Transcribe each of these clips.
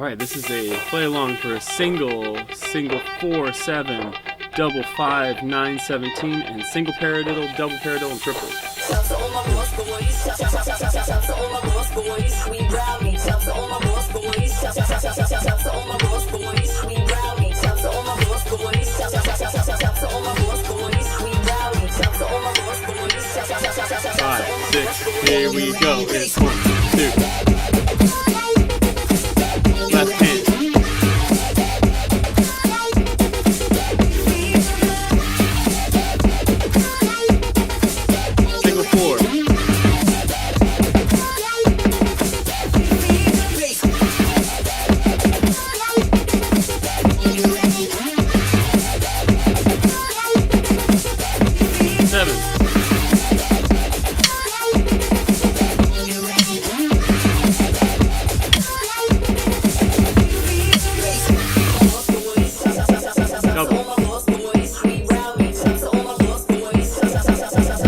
Alright, this is a play along for a single 4, 7, double 5, 9, 17, and single paradiddle, double paradiddle, and triple. Five, 6, here we go. It's 1, 2. Left hand. Single 4. Seven.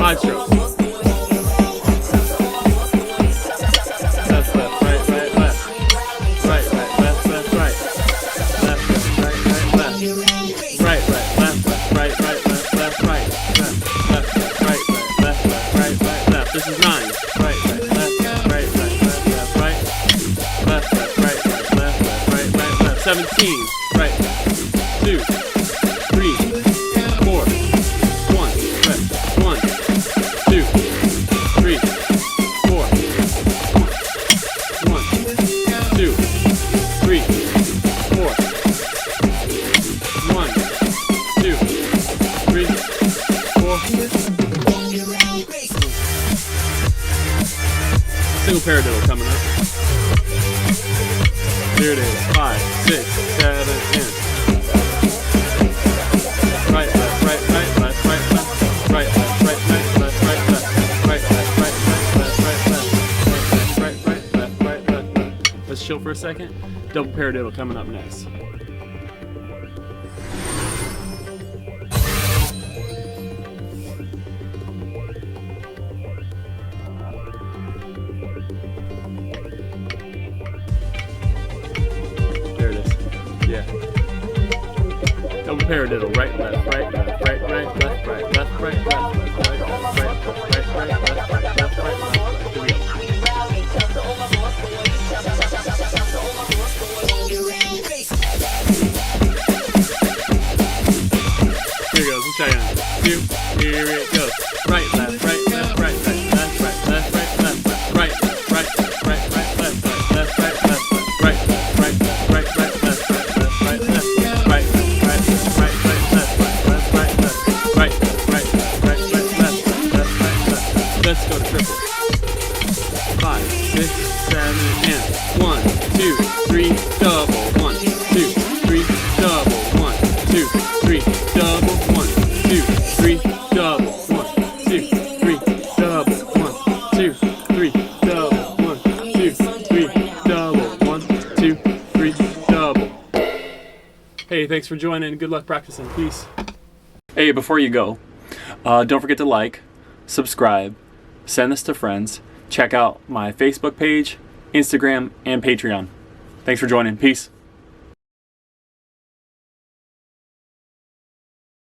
Five strokes. Left, left, right, right, left. Right, right, left, left, right. Left, left, right, right, left. Right, right, left, left, right, right, left, left, right. Left, left, right, right, left, left, right, right, left. This is 9. Right, right, left, right, right, left, left, right. Left, left, right, right, left, left, right, right, left. 17. Right, 2, 3, 4. 1, left, 1, 2, 3, 4. 1, 2, 3, 4. 1, 2, 3, 4. Single paradiddle coming up. Here it is. 5, 6, 7, and right, left, right, right, left, right, left, right, left, right, right, left, right, left, right, left, right, right, left, right, left, right, right, left, right, left, left. Let's chill for a second. Double paradiddle coming up next. There it is. Yeah. Double paradiddle, right, left, right, left, right, right, left, right, left, right, left, left, right, left, right, left, right, right, left, right, left, right, left. Here we go. Here it goes. Let's try it on. 2. Here it goes. Right, left, right, left, right, left, left, right, left, right, left, left, right, left, right, left, right, right, left, left, right, left, left, right, left, right, left, right, right, left, right, left, right, left, right, left, right, right, right, left, left, right, left, right, right, right, right, left, left, right, left. Let's go to triple. 5, 6, 7, and 1, 2, 3, double. 1, 2, 3, double. 1, 2, 3, double. 1, 2, 3, double. 1, 2, 3, double. 1, 2, 3, double. 1, 2, 3, double. 1, 2, 3, double. Hey, thanks for joining. Good luck practicing. Peace. Hey, before you go, don't forget to like, subscribe, send this to friends, check out my Facebook page, Instagram, and Patreon. Thanks for joining. Peace.